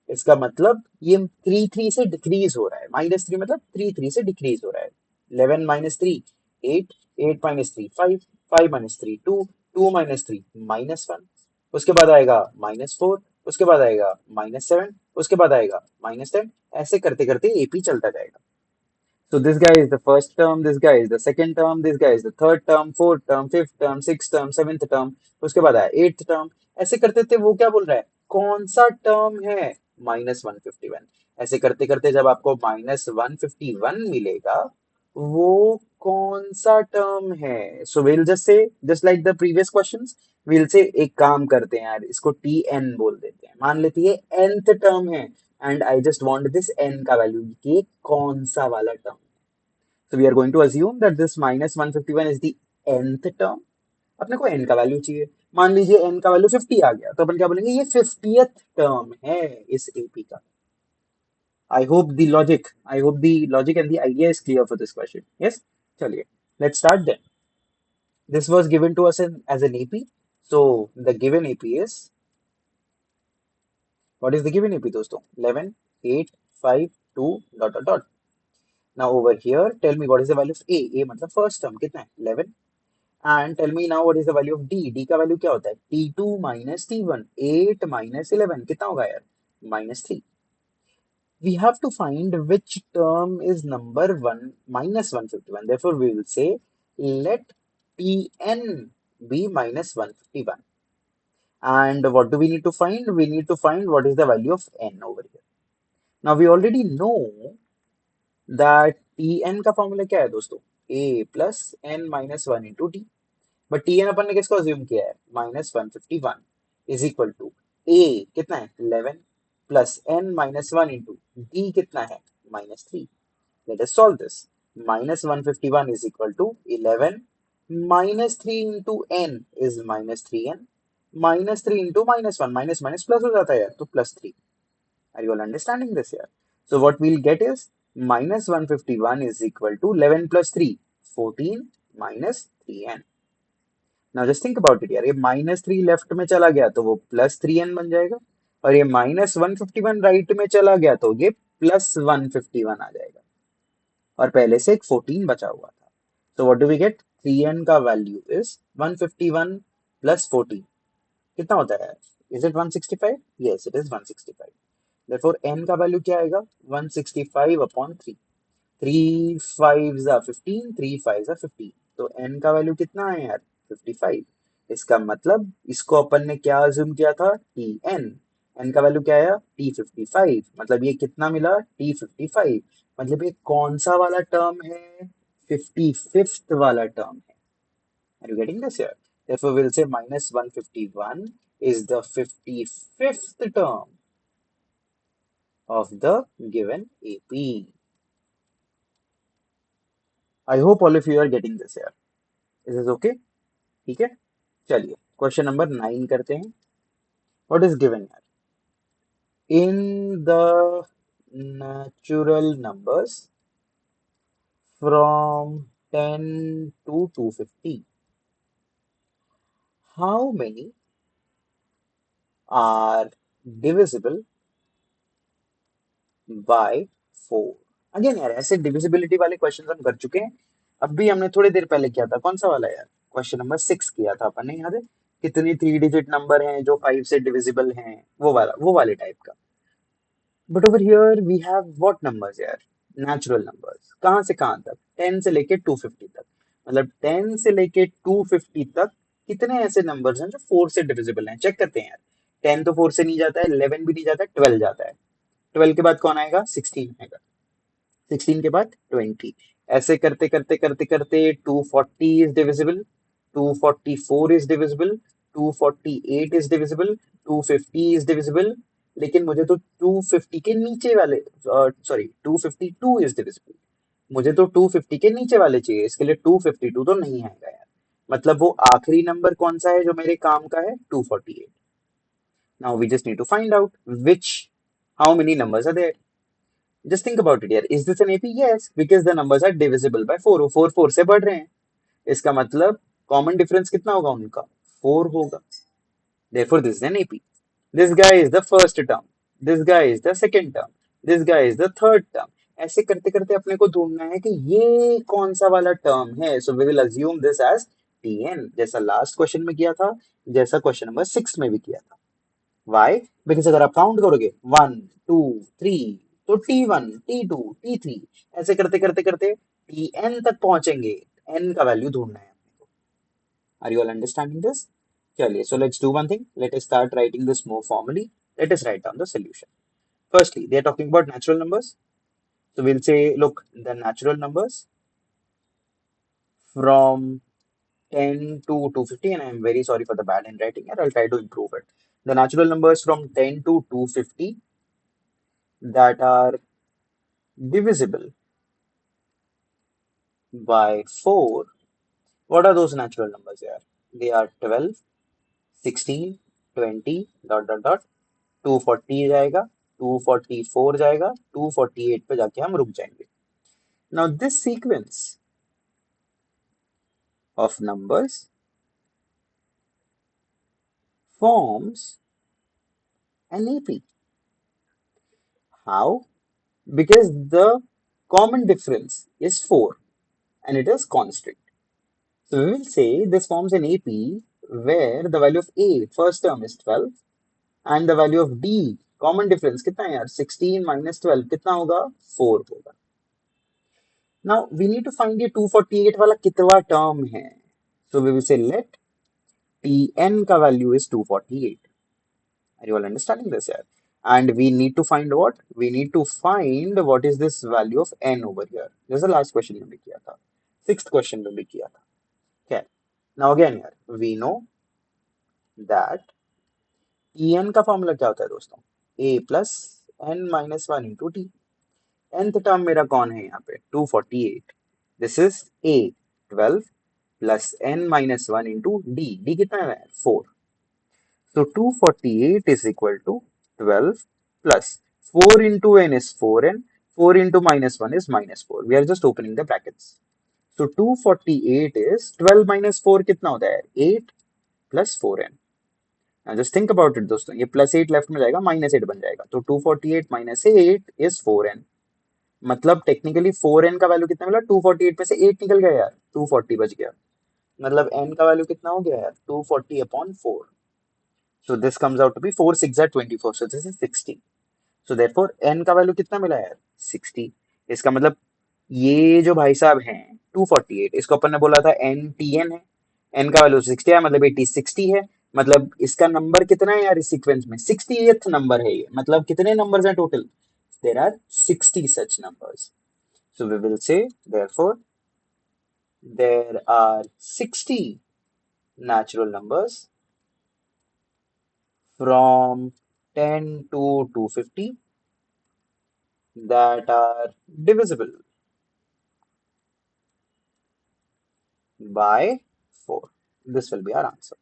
इसका मतलब ये 3 3 से डिक्रीज हो रहा है, -3 मतलब 3 3 से डिक्रीज हो रहा है। 11 - 3 8, 8 - 3 5, 5 - 3 2, 2 - 3 -1, उसके बाद आएगा -4, उसके बाद आएगा -7, उसके बाद आएगा -10, ऐसे करते करते एपी चलता जाएगा। So this guy is the first term, this guy is the second term, this guy is the third term, fourth term, fifth term, sixth term, seventh term, उसके बाद आया eighth term। ऐसे करते करते वो क्या बोल रहा है, कौन सा टर्म है, -151। ऐसे करते करते जब आपको -151 मिलेगा, वो कौन सा टर्म है। सो we'll just say, just like the previous questions, we'll say एक काम करते हैं यार, इसको TN बोल देते हैं, मान लेते हैं nth टर्म है, and I just want this n का वैल्यू ये कौन सा वाला term. So we are going to assume that this minus 151 is the nth term. अपने को n का वैल्यू चाहिए. मान लीजिए n का वैल्यू 50 आ गया तो अपन क्या बोलेंगे, ये 50th टर्म है इस AP का. I hope the logic and the idea is clear for this question. Yes? चलिए, let's start then. This was given to us as an AP. So the given AP is, what is the given AP दोस्तों? 11, 8, 5, 2, dot dot dot. Now over here, tell me what is the value of A. A मतलब first term कितना है? 11. And tell me now what is the value of D. D का value क्या होता है? T2 minus T1. 8 minus 11 कितना होगा यार? -3. We have to find which term is number 1 minus 151. Therefore, we will say let Tn be minus 151. And what do we need to find? We need to find what is the value of n over here. Now, we already know that Tn का formula क्या है दोस्तों? A plus n minus 1 into t. But Tn अपन ने किसको assume किया है? -151 is equal to A कितना है? 11 plus n minus 1 into D कितना है? -3. Let us solve this. -151 is equal to 11. -3 into n is -3n. -3 into -1. Minus plus हो जाता है यार, तो +3. Are you all understanding this here? So what we'll get is -151 is equal to 11 plus 3, 14 minus 3n. Now just think about it यार, ये -3 left में चला गया तो वो +3n बन जाएगा, और ये -151 राइट में चला गया तो ये +151 आ जाएगा, और पहले से एक 14 बचा हुआ था. So what do we get? 3n का वैल्यू इज 151 प्लस 14 कितना होता है? Is it 165? Yes, it is 165. Therefore n का वैल्यू क्या आएगा? 165 upon 3. 3 5s are 15, 3 5s are 15. तो n का वैल्यू कितना है यार? 55. इसका मतलब इसको अपन ने क्या अज्यूम किया था? Tn. n का वैल्यू क्या आया? T55. मतलब ये कितना मिला? T55. मतलब ये कौन सा वाला टर्म है? 55th वाला टर्म है. Are you getting this here? Therefore, we'll say -151 is the 55th term of the given AP. I hope all of you are getting this here. Is this okay? ठीक है, चलिए question number 9 करते हैं. What is given यार? In the natural numbers from 10 to 250, how many are divisible by 4? Again यार, ऐसे divisibility वाले question हम कर चुके हैं. अब भी हमने थोड़ी देर पहले किया था. कौन सा वाला यार? क्वेश्चन नंबर 6 किया था अपन ने, याद है? कितनी 3 डिजिट नंबर हैं जो 5 से डिविजिबल हैं, वो वाले टाइप का. But over here we have what numbers यार? Natural numbers. कहाँ से कहाँ तक? 10 से लेके 250 तक. मतलब 10 से लेके 250 तक कितने ऐसे नंबर्स हैं जो 4 से डिविजिबल हैं? चेक करते हैं यार. 10 तो 4 से नहीं जाता है, 11 भी नहीं जाता है, 12 जाता है. 12 के बाद कौन आएगा? 16 आएगा. 16 के बाद 20. ऐसे करते करते करते करते 240 is divisible, 244 is divisible, 248 is divisible, 250 is divisible. लेकिन मुझे तो 250 के नीचे वाले, सॉरी 252 इज डिविजिबल. मुझे तो 250 के नीचे वाले चाहिए, इसके लिए 252 तो नहीं आएगा यार. मतलब वो आखिरी नंबर कौन सा है जो मेरे काम का है? 248. Now we just need to find out which how many numbers are there. Just think about it यार. Is this an AP? Yes, because the numbers are divisible by 4. वो 4 से बढ़ रहे हैं. इसका मतलब कॉमन डिफरेंस कितना होगा उनका? 4 होगा. Therefore, this is an AP. This guy is the first term. This guy is the second term. This guy is the third term. ऐसे करते करते अपने को ढूंढना है कि ये कौन सा वाला टर्म है. So we will assume this as Tn, जैसा लास्ट क्वेश्चन में किया था, जैसा क्वेश्चन नंबर 6 में भी किया था. वाई? बिकॉज अगर आप काउंट करोगे 1 2 3, तो T1 T2 T3 ऐसे करते करते करते Tn तक पहुंचेंगे. n का वैल्यू ढूंढना है अपने को. Are you all understanding this? चलिए, so let's do one thing. Let us start writing this more formally. Let us write down the solution. Firstly, they are talking about natural numbers. So we'll say, look, the natural numbers from 10 to 250, and I'm very sorry for the bad handwriting, and I'll try to improve it. The natural numbers from 10 to 250 that are divisible by 4. What are those natural numbers here? They are 12, 16, 20, dot dot dot, 240 जाएगा, 244 जाएगा, 248 पे जाके हम रुक जाएंगे. Now this sequence of numbers forms an AP. How? Because the common difference is 4 and it is constant. So we will say this forms an AP where the value of A, first term, is 12 and the value of D, common difference कितना है यार, 16 minus 12 कितना होगा, 4 होगा. Now we need to find ये 248 वाला कितवा term है. So we will say let Tn का value is 248. Are you all understanding this here? And we need to find what? We need to find what is this value of n over here. This is the last question में भी किया था. Sixth question में भी किया था. Okay. Now again here, we know that En का formula क्या होता है दोस्तों? A plus n minus 1 into t. nth term मेरा कौन है यहाँ पे? 248. This is A 12 plus n minus 1 into d. d कितना है? 4. So 248 is equal to 12 plus 4 into n is 4n. 4 into minus 1 is minus 4. We are just opening the brackets. So 248 is 12 minus 4 कितना होता है? 8 plus 4n. Now just think about it दोस्तों, ये plus 8 left में जाएगा, minus 8 बन जाएगा, तो 248 माइनस 8 इज 4n. मतलब टेक्निकली 4n का वैल्यू कितना मिला? 248 में से 8 निकल गया यार, 240 बच गया. मतलब n का वैल्यू कितना हो गया यार? 240 upon 4. So this comes out to be 4 6 are 24. So this is 60. So therefore n का वैल्यू कितना मिला यार? 60. इसका मतलब ये जो भाई साहब हैं 248, इसको अपन ने बोला था n tn है, n का वैल्यू 60 है, मतलब 80 60 है. मतलब इसका नंबर कितना है यार इस सीक्वेंस में? 60th नंबर है ये. मतलब कितने नंबर्स हैं total? There are 60 such numbers. So we will say therefore there are 60 natural numbers from 10 to 250 that are divisible by 4. This will be our answer.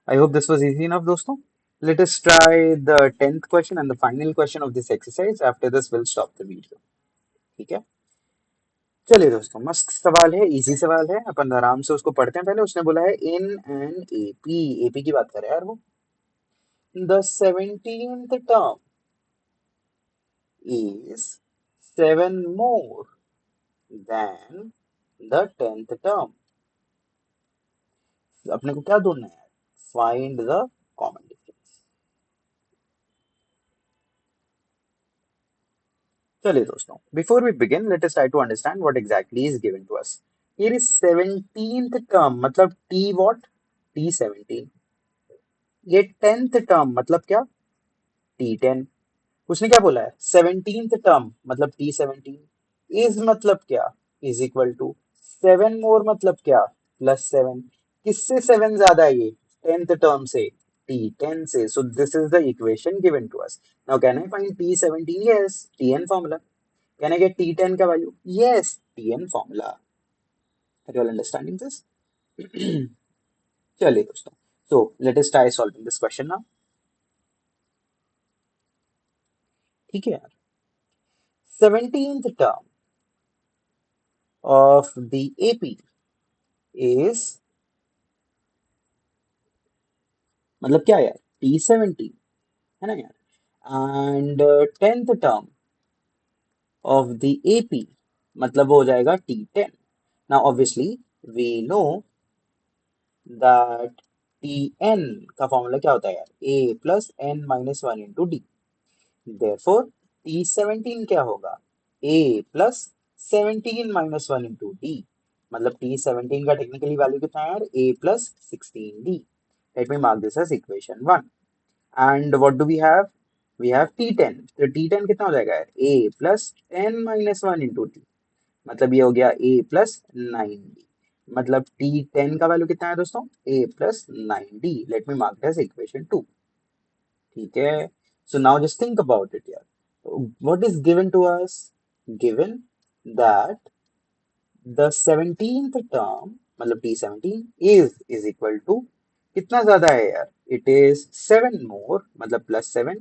I hope this was easy enough, दोस्तों. Let us try the 10th question and the final question of this exercise. After this, we'll stop the video. ठीक है? चलिए दोस्तों, मस्त सवाल है, easy सवाल है, अपन आराम से उसको पढ़ते हैं. पहले उसने बोला है इन एन एपी, एपी की बात कर रहा है यार वो. The 17th term is 7 more than the 10th term. अपने को क्या ढूंढना है? Find the common difference. चलिए दोस्तों, before we begin, let us try to understand what exactly is given to us. Here is 17th term, मतलब T what? T17. ये 10th term मतलब क्या? T10. उसने क्या बोला है? 17th term मतलब T17. is मतलब क्या? is equal to 7 more मतलब क्या? plus 7. किससे 7 ज्यादा है ये? 10th term से. T10 से. So this is the equation given to us. Now can I find T17? Yes. Tn formula. Can I get T10 का value? Yes. Tn formula. Are you all understanding this? चलिए दोस्तों. So let us try solving this question now. ठीक है यार. 17th term of the AP is, मतलब क्या यार? T17 है ना यार. And 10th term of the AP मतलब हो जाएगा T10. Now obviously we know that Tn का फॉर्मूला क्या होता है यार? A plus n minus 1 into D. Therefore T17 क्या होगा? A plus 17 minus 1 into D. मतलब T17 का टेक्निकली वैल्यू कितना है यार? A plus 16D. Let me mark this as equation 1. And what do we have? We have T10. तो T10 कितना हो जाएगा यार? A plus 10 minus 1 into D. मतलब ये हो गया A plus 9D. मतलब T10 का वैल्यू कितना है दोस्तों? A plus 9D. Let me mark it as equation 2. ठीक है. So now just think about it यार. What is given to us? Given that the 17th term मतलब T17 is equal to कितना ज्यादा है यार? It is 7 more मतलब plus 7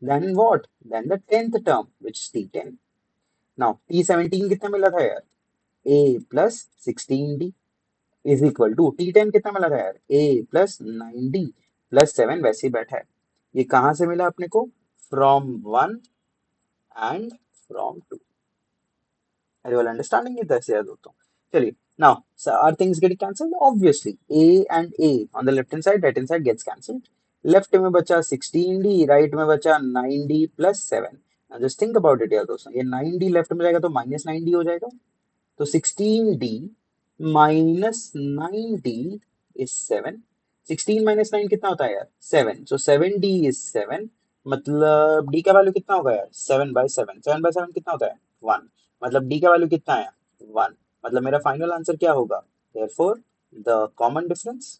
than what? Than the 10th term which is T10. Now T17 कितना मिला था यार? A plus 16D is equal to T10 कितना मिला था यार? A plus 9D plus 7 वैसे ही बैठा है. ये कहाँ से मिला अपने को? From 1 and from 2. Are you all understanding it? That's the other thing. Chaliye. Now, so are things getting cancelled? Obviously, A and A on the left hand side, right hand side gets cancelled. Left में बचा 16D, right में बचा 9D plus 7. Now just think about it यार दोस्तों. ये 9D left में जाएगा तो minus 9D हो जाएगा. तो 16D minus 9D is 7. 16 minus 9 कितना होता है यार? 7. So 7D is 7. मतलब D का वैल्यू कितना होगा यार? 7 by 7. 7 by 7 कितना होता है? 1. मतलब D का वैल्यू कितना है? 1. मतलब मेरा फाइनल आंसर क्या होगा? Therefore, the common difference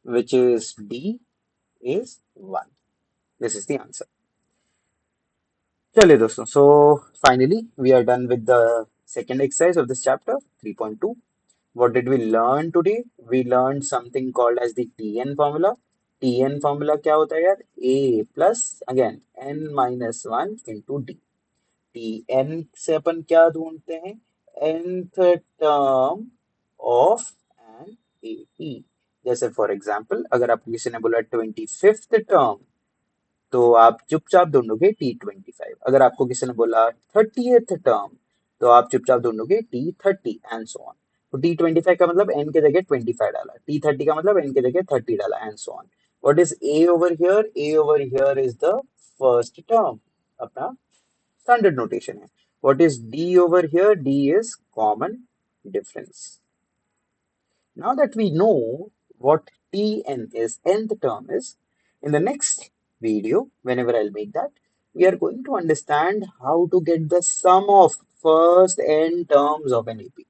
which is D is 1. This is the answer. चलिए दोस्तों, so finally we are done with the second exercise of this chapter 3.2. What did we learn today? We learned something called as the Tn formula. Tn formula क्या होता है यार? A plus again n minus 1 into D. Tn से अपन क्या ढूंढते हैं? nth term of an AP. जैसे for example अगर आपको किसी ने बोला 25th टर्म तो आप चुपचाप ढूंढोगे T25. अगर आपको किसी ने बोला 30th टर्म तो आप चुपचाप ढूंढोगे T30 एंड सो ऑन. तो T25 का मतलब n के जगह 25 डाला, T30 का मतलब n के जगह 30 डाला and so on. What is A over here? A over here is the first term, अपना स्टैंडर्ड नोटेशन है. What is D over here? D is common difference. Now that we know what Tn is, nth term is, in the next video, whenever I'll make that, we are going to understand how to get the sum of first n terms of an AP.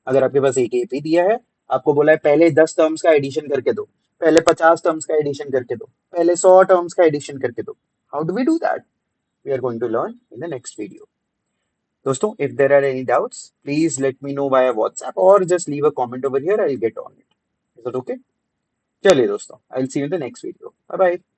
अगर आपके पास एक AP दिया है, आपको बोला है पहले 10 terms का एडिशन करके दो, पहले 50 टर्म्स का एडिशन करके दो, पहले 100 टर्म्स का एडिशन करके दो. How do we do that? We are going to learn in the next video. दोस्तों, if there are any doubts, please let me know via WhatsApp or just leave a comment over here. I'll get on it. Is that okay? चलिए दोस्तों, I'll see you in the next video. Bye bye.